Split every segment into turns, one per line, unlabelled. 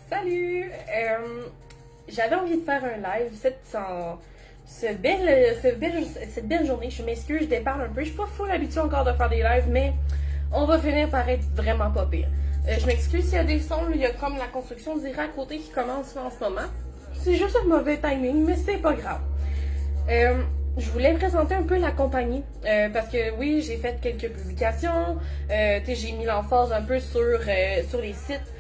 Salut! J'avais envie de faire un live cette belle journée. Je m'excuse, je déparle un peu. Je suis pas full habituée encore de faire des lives, mais on va finir par être vraiment pas pire. Je m'excuse s'il y a des sons, il y a comme la construction direct à côté qui commence en ce moment. C'est juste un mauvais timing, mais c'est pas grave. Je voulais présenter un peu la compagnie parce que oui, j'ai fait quelques publications, j'ai mis l'emphase un peu sur les sites,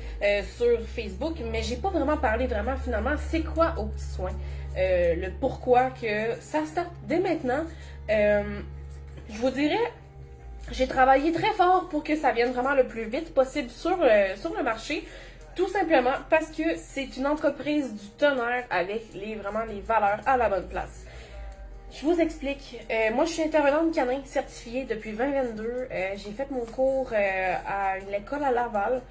sur Facebook, mais j'ai pas vraiment parlé finalement c'est quoi Aux Petits Soins, le pourquoi que ça start dès maintenant. Je vous dirais, j'ai travaillé très fort pour que ça vienne vraiment le plus vite possible sur le marché. Tout simplement parce que c'est une entreprise du tonnerre avec vraiment les valeurs à la bonne place. Je vous explique. Moi, je suis intervenante canin certifiée depuis 2022. J'ai fait mon cours à l'école à Laval.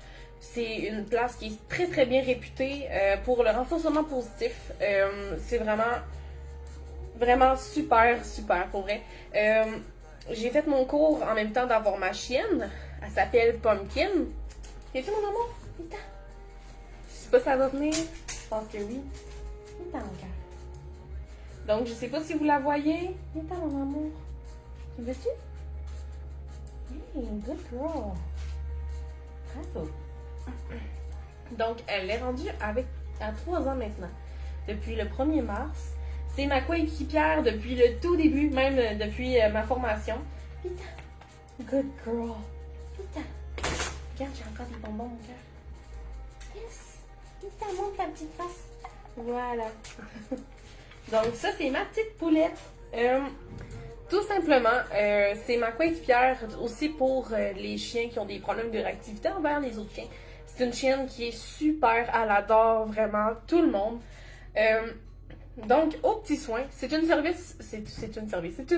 C'est une place qui est très très bien réputée pour le renforcement positif. C'est vraiment super pour vrai. J'ai fait mon cours en même temps d'avoir ma chienne. Elle s'appelle Pumpkin. Viens-tu mon amour? Viens-t'en. Je sais pas si ça va venir. Je pense que oui. Viens-t'en mon cœur. Donc, je sais pas si vous la voyez. Viens-t'en, mon amour. Tu veux-tu? Hey, good girl. Bravo. Donc, elle est rendue à 3 ans maintenant. Depuis le 1er mars. C'est ma coéquipière depuis le tout début, même depuis ma formation. Viens-t'en. Good girl. Viens-t'en. Regarde, j'ai encore des bonbons, mon cœur. Yes. Viens-t'en, montre ta petite face. Voilà. Donc ça, c'est ma petite poulette. Tout simplement, c'est ma coéquipière aussi pour les chiens qui ont des problèmes de réactivité envers les autres chiens. C'est une chienne qui est super, elle adore vraiment tout le monde. Donc, Aux Petits Soins, c'est une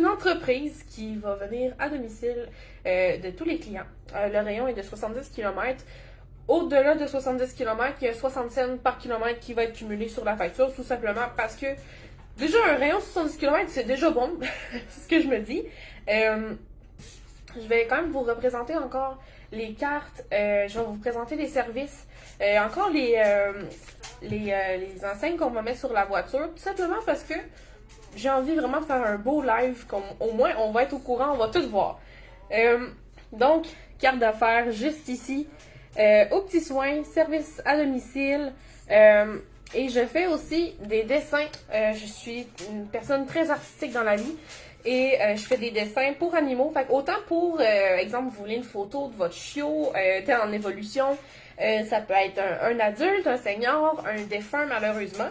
entreprise qui va venir à domicile de tous les clients. Le rayon est de 70 km. Au-delà de 70 km, il y a 60 cents par kilomètre qui va être cumulé sur la facture, tout simplement parce que déjà, un rayon de 70 km, c'est déjà bon, c'est ce que je me dis. Je vais quand même vous représenter encore les cartes, je vais vous présenter les services, encore les enseignes qu'on va mettre sur la voiture, tout simplement parce que j'ai envie vraiment de faire un beau live, comme au moins on va être au courant, on va tout voir. Donc, carte d'affaires juste ici, Aux Petits Soins, service à domicile, et je fais aussi des dessins. Je suis une personne très artistique dans la vie et je fais des dessins pour animaux. Fait autant pour, exemple, vous voulez une photo de votre chiot en évolution, ça peut être un adulte, un senior, un défunt malheureusement.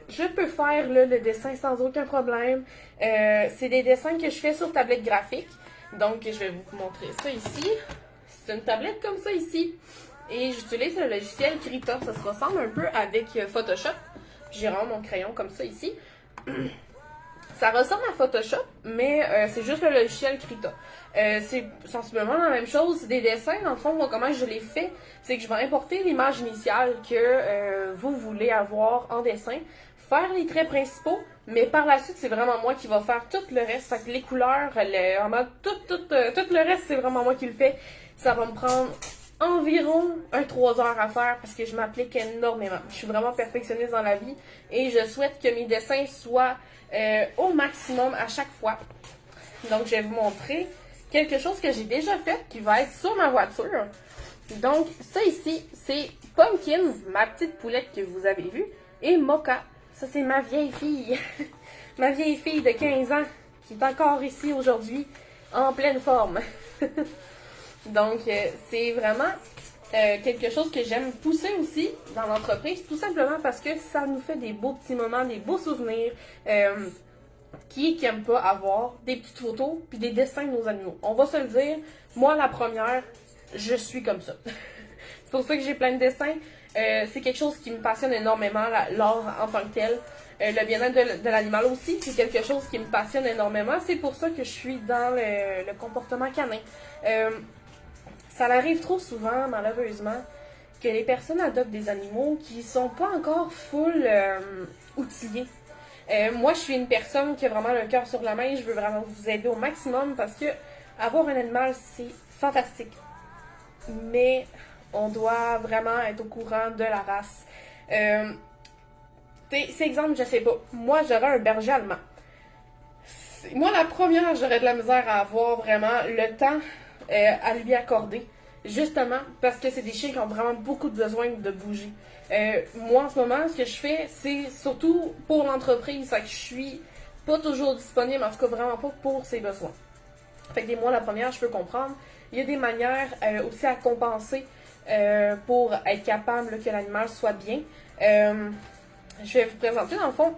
Je peux faire là, le dessin sans aucun problème. C'est des dessins que je fais sur tablette graphique. Donc, je vais vous montrer ça ici. C'est une tablette comme ça ici. Et j'utilise le logiciel Krita. Ça se ressemble un peu avec Photoshop. J'ai vraiment mon crayon comme ça ici. Ça ressemble à Photoshop, mais c'est juste le logiciel Krita. C'est sensiblement la même chose. C'est des dessins. Dans le fond, moi, comment je les fais, c'est que je vais importer l'image initiale que vous voulez avoir en dessin, faire les traits principaux, mais par la suite, c'est vraiment moi qui va faire tout le reste. Fait que les couleurs, tout le reste, c'est vraiment moi qui le fais. Ça va me prendre environ 3 heures à faire parce que je m'applique énormément. Je suis vraiment perfectionniste dans la vie et je souhaite que mes dessins soient au maximum à chaque fois. Donc, je vais vous montrer quelque chose que j'ai déjà fait qui va être sur ma voiture. Donc, ça ici, c'est Pumpkin, ma petite poulette que vous avez vue, et Mocha. Ça, c'est ma vieille fille. Ma vieille fille de 15 ans qui est encore ici aujourd'hui en pleine forme. Donc, c'est vraiment quelque chose que j'aime pousser aussi dans l'entreprise, tout simplement parce que ça nous fait des beaux petits moments, des beaux souvenirs. Qui n'aime pas avoir des petites photos puis des dessins de nos animaux? On va se le dire, moi, la première, je suis comme ça. C'est pour ça que j'ai plein de dessins. C'est quelque chose qui me passionne énormément, l'art en tant que tel. Le bien-être de l'animal aussi, c'est quelque chose qui me passionne énormément. C'est pour ça que je suis dans le comportement canin. Ça arrive trop souvent, malheureusement, que les personnes adoptent des animaux qui sont pas encore full outillés. Moi, je suis une personne qui a vraiment le cœur sur la main. Je veux vraiment vous aider au maximum parce que avoir un animal, c'est fantastique. Mais On doit vraiment être au courant de la race. C'est exemple, je sais pas. Moi, j'aurais un berger allemand. Moi, la première, j'aurais de la misère à avoir vraiment le temps à lui accorder. Justement, parce que c'est des chiens qui ont vraiment beaucoup de besoin de bouger. Moi, en ce moment, ce que je fais, c'est surtout pour l'entreprise. Fait que je suis pas toujours disponible, en tout cas vraiment pas pour ses besoins. Fait que des mois, la première, je peux comprendre. Il y a des manières aussi à compenser pour être capable là, que l'animal soit bien. Je vais vous présenter, dans le fond,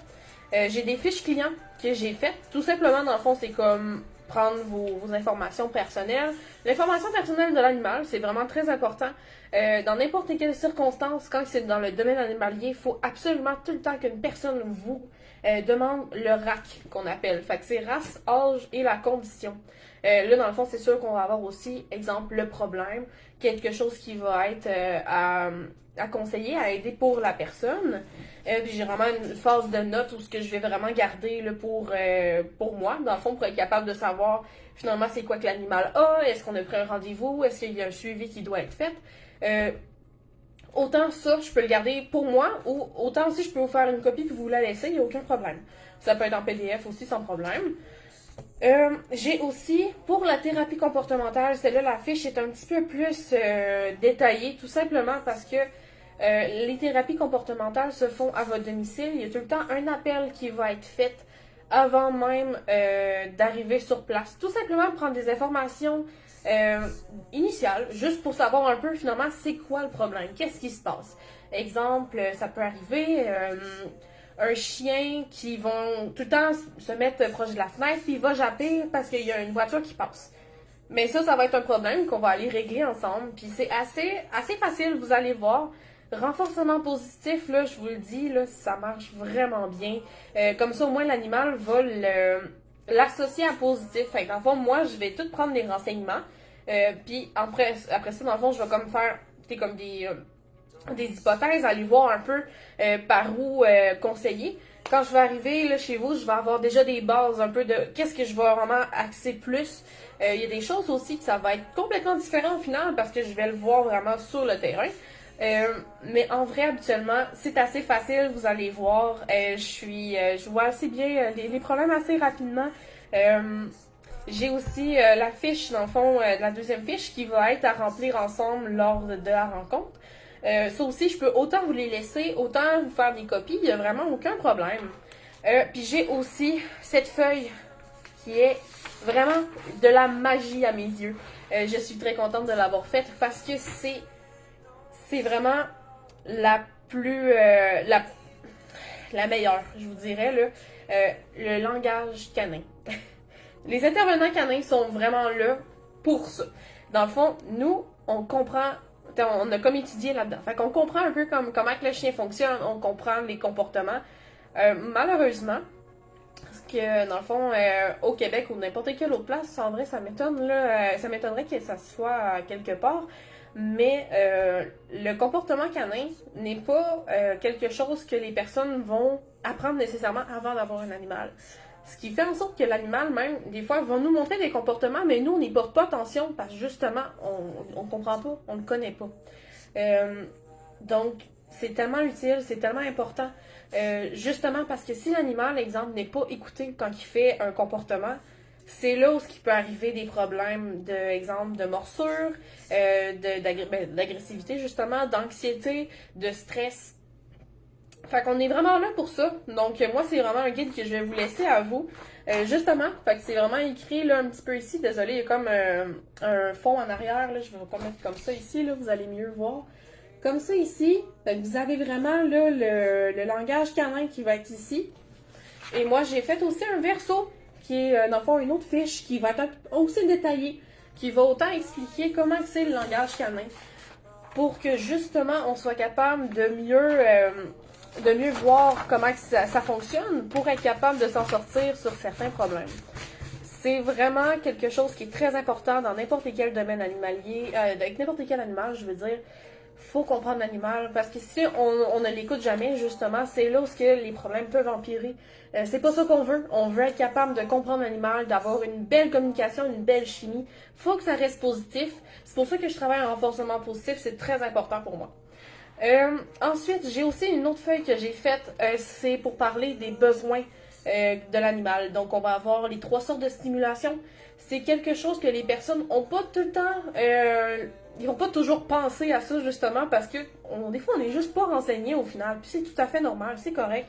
j'ai des fiches clients que j'ai faites. Tout simplement, dans le fond, c'est comme prendre vos informations personnelles. L'information personnelle de l'animal, c'est vraiment très important. Dans n'importe quelle circonstance, quand c'est dans le domaine animalier, il faut absolument tout le temps qu'une personne vous demande le RAC qu'on appelle. Fait que c'est race, âge et la condition. Là, dans le fond, c'est sûr qu'on va avoir aussi, exemple, le problème, quelque chose qui va être à conseiller, à aider pour la personne. Puis j'ai vraiment une phase de notes où ce que je vais vraiment garder là, pour moi, dans le fond, pour être capable de savoir finalement c'est quoi que l'animal a, est-ce qu'on a pris un rendez-vous, est-ce qu'il y a un suivi qui doit être fait. Autant ça, je peux le garder pour moi, ou autant aussi je peux vous faire une copie puis vous la laisser, il n'y a aucun problème. Ça peut être en PDF aussi sans problème. J'ai aussi, pour la thérapie comportementale, celle-là, la fiche est un petit peu plus détaillée, tout simplement parce que les thérapies comportementales se font à votre domicile. Il y a tout le temps un appel qui va être fait avant même d'arriver sur place. Tout simplement prendre des informations initiales, juste pour savoir un peu finalement c'est quoi le problème, qu'est-ce qui se passe. Exemple, ça peut arriver... un chien qui vont tout le temps se mettre proche de la fenêtre puis il va japper parce qu'il y a une voiture qui passe. Mais ça va être un problème qu'on va aller régler ensemble. Puis c'est assez facile, vous allez voir. Renforcement positif, là, je vous le dis, là, ça marche vraiment bien. Comme ça, au moins, l'animal va l'associer à positif. Fait que dans le fond, moi, je vais tout prendre les renseignements. Puis après ça, dans le fond, je vais comme faire comme des hypothèses, aller voir un peu par où conseiller. Quand je vais arriver là, chez vous, je vais avoir déjà des bases un peu de qu'est-ce que je vais vraiment axer plus. Il y a des choses aussi que ça va être complètement différent au final parce que je vais le voir vraiment sur le terrain. Mais en vrai, habituellement, c'est assez facile, vous allez voir. Je vois assez bien les problèmes assez rapidement. J'ai aussi la fiche, dans le fond, la deuxième fiche qui va être à remplir ensemble lors de la rencontre. Ça aussi, je peux autant vous les laisser, autant vous faire des copies, il n'y a vraiment aucun problème. Puis j'ai aussi cette feuille qui est vraiment de la magie à mes yeux. Je suis très contente de l'avoir faite parce que c'est vraiment la plus... la meilleure, je vous dirais, là, le langage canin. Les intervenants canins sont vraiment là pour ça. Dans le fond, nous, on comprend... On a comme étudié là-dedans. Fait qu'on comprend un peu comment que le chien fonctionne, on comprend les comportements. Malheureusement, parce que dans le fond, au Québec ou n'importe quelle autre place, en vrai, ça m'étonnerait que ça soit quelque part. Mais le comportement canin n'est pas quelque chose que les personnes vont apprendre nécessairement avant d'avoir un animal. Ce qui fait en sorte que l'animal, même, des fois, va nous montrer des comportements, mais nous, on n'y porte pas attention parce que justement, on ne comprend pas, on ne connaît pas. Donc, c'est tellement utile, c'est tellement important. Justement parce que si l'animal, exemple, n'est pas écouté quand il fait un comportement, c'est là où il peut arriver des problèmes exemple, de morsure, d'agressivité, justement, d'anxiété, de stress. Fait qu'on est vraiment là pour ça. Donc, moi, c'est vraiment un guide que je vais vous laisser à vous. Justement, fait que c'est vraiment écrit là un petit peu ici. Désolé, il y a comme un fond en arrière. Là, je vais pas mettre comme ça ici. Là, vous allez mieux voir. Comme ça ici, fait que vous avez vraiment là, le langage canin qui va être ici. Et moi, j'ai fait aussi un verso qui est, dans le fond, une autre fiche qui va être aussi détaillée, qui va autant expliquer comment c'est le langage canin pour que, justement, on soit capable de mieux voir comment ça fonctionne pour être capable de s'en sortir sur certains problèmes. C'est vraiment quelque chose qui est très important dans n'importe quel domaine animalier, avec n'importe quel animal, je veux dire. faut comprendre l'animal parce que si on ne l'écoute jamais, justement, c'est là où que les problèmes peuvent empirer. C'est pas ça qu'on veut. On veut être capable de comprendre l'animal, d'avoir une belle communication, une belle chimie. Faut que ça reste positif. C'est pour ça que je travaille en renforcement positif. C'est très important pour moi. Ensuite, j'ai aussi une autre feuille que j'ai faite. C'est pour parler des besoins de l'animal. Donc, on va avoir les 3 sortes de stimulation. C'est quelque chose que les personnes ont pas tout le temps... ils vont pas toujours penser à ça, justement, parce que des fois, on n'est juste pas renseigné au final. Puis c'est tout à fait normal, c'est correct.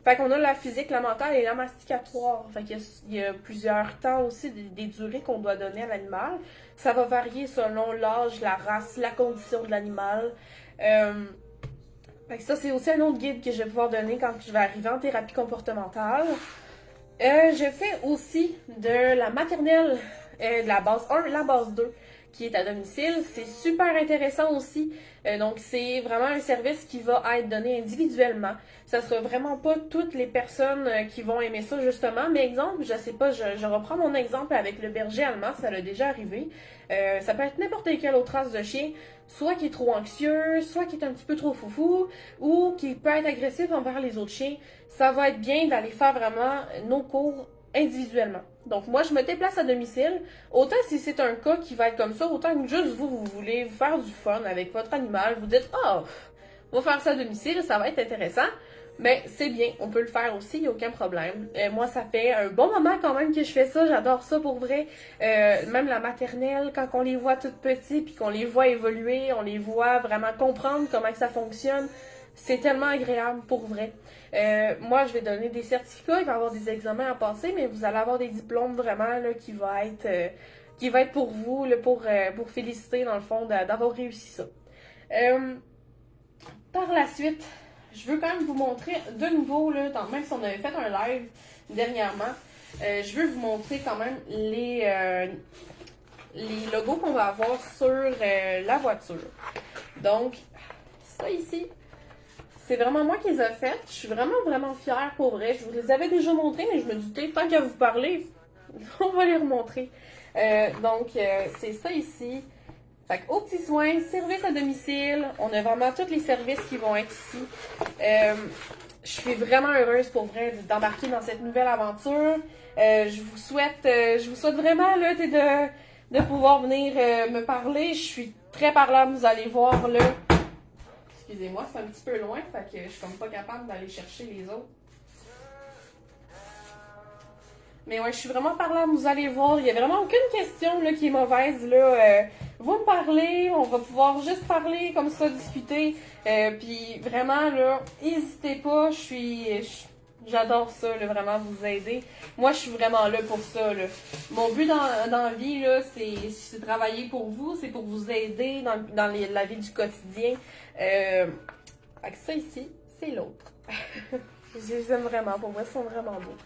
Fait qu'on a la physique, la mentale et la masticatoire. Fait qu'il y a plusieurs temps aussi, des durées qu'on doit donner à l'animal. Ça va varier selon l'âge, la race, la condition de l'animal. Fait que ça, c'est aussi un autre guide que je vais pouvoir donner quand je vais arriver en thérapie comportementale. Je fais aussi de la maternelle, de la base 1, la base 2, qui est à domicile. C'est super intéressant aussi. Donc, c'est vraiment un service qui va être donné individuellement. Ça sera vraiment pas toutes les personnes qui vont aimer ça, justement. Mais exemple, je sais pas, je reprends mon exemple avec le berger allemand, ça l'a déjà arrivé. Ça peut être n'importe quelle autre race de chien, soit qui est trop anxieux, soit qui est un petit peu trop foufou, ou qui peut être agressif envers les autres chiens. Ça va être bien d'aller faire vraiment nos cours individuellement. Donc moi, je me déplace à domicile. Autant si c'est un cas qui va être comme ça, autant que juste vous voulez vous faire du fun avec votre animal, vous dites « Ah, on va faire ça à domicile, ça va être intéressant. » Mais c'est bien, on peut le faire aussi, il n'y a aucun problème. Moi, ça fait un bon moment quand même que je fais ça, j'adore ça pour vrai. Même la maternelle, quand on les voit toutes petits, puis qu'on les voit évoluer, on les voit vraiment comprendre comment ça fonctionne, c'est tellement agréable pour vrai. Moi, je vais donner des certificats, il va y avoir des examens à passer, mais vous allez avoir des diplômes vraiment là, qui va être pour vous, là, pour féliciter dans le fond d'avoir réussi ça. Par la suite, je veux quand même vous montrer de nouveau, là, même si on avait fait un live dernièrement, je veux vous montrer quand même les logos qu'on va avoir sur la voiture. Donc, ça ici, c'est vraiment moi qui les ai faites. Je suis vraiment fière pour vrai. Je vous les avais déjà montrés, mais je me disais, tant qu'à vous parler, on va les remontrer. Donc, c'est ça ici. Fait aux petits soins, service à domicile, on a vraiment tous les services qui vont être ici. Je suis vraiment heureuse pour vrai d'embarquer dans cette nouvelle aventure. Je vous souhaite vraiment là, de pouvoir venir me parler. Je suis très parlable, vous allez voir là. Excusez-moi, c'est un petit peu loin, fait que je suis comme pas capable d'aller chercher les autres. Mais ouais, je suis vraiment parlable, vous allez voir. Il n'y a vraiment aucune question là, qui est mauvaise. Là. Vous me parlez, on va pouvoir juste parler comme ça, discuter. Puis vraiment, là, n'hésitez pas, j'adore ça, là, vraiment vous aider. Moi, je suis vraiment là pour ça. Là. Mon but dans la vie, là, c'est de travailler pour vous, c'est pour vous aider dans la vie du quotidien. Avec ça ici, c'est l'autre. Je les aime vraiment, pour moi, ils sont vraiment beaux.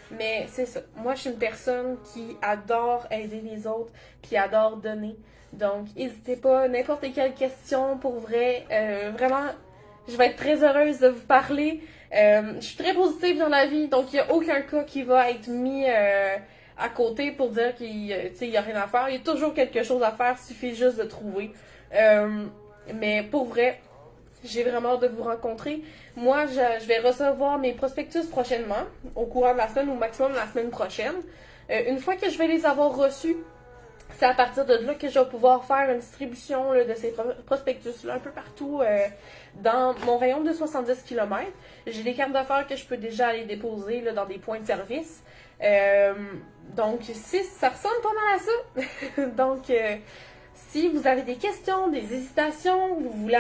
Mais c'est ça. Moi, je suis une personne qui adore aider les autres, qui adore donner. Donc, n'hésitez pas, n'importe quelle question, pour vrai. Vraiment, je vais être très heureuse de vous parler. Je suis très positive dans la vie, donc il n'y a aucun cas qui va être mis à côté pour dire qu'il n'y a rien à faire. Il y a toujours quelque chose à faire, il suffit juste de trouver. Mais pour vrai, j'ai vraiment hâte de vous rencontrer. Moi, je vais recevoir mes prospectus prochainement, au courant de la semaine ou au maximum la semaine prochaine. Une fois que je vais les avoir reçus, c'est à partir de là que je vais pouvoir faire une distribution là, de ces prospectus-là un peu partout dans mon rayon de 70 km. J'ai des cartes d'affaires que je peux déjà aller déposer là, dans des points de service. Donc, ça ressemble pas mal à ça. Donc, si vous avez des questions, des hésitations, vous voulez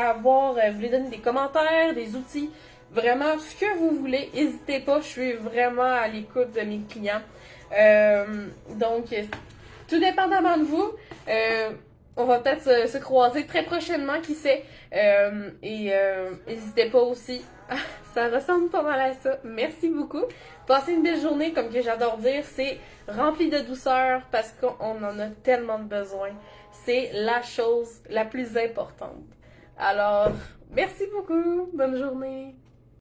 donner des commentaires, des outils, vraiment ce que vous voulez, n'hésitez pas, je suis vraiment à l'écoute de mes clients. Donc, tout dépendamment de vous, on va peut-être se croiser très prochainement, qui sait. Et n'hésitez pas aussi. Ça ressemble pas mal à ça. Merci beaucoup. Passez une belle journée, comme que j'adore dire, c'est rempli de douceur parce qu'on en a tellement de besoin. C'est la chose la plus importante. Alors, merci beaucoup. Bonne journée.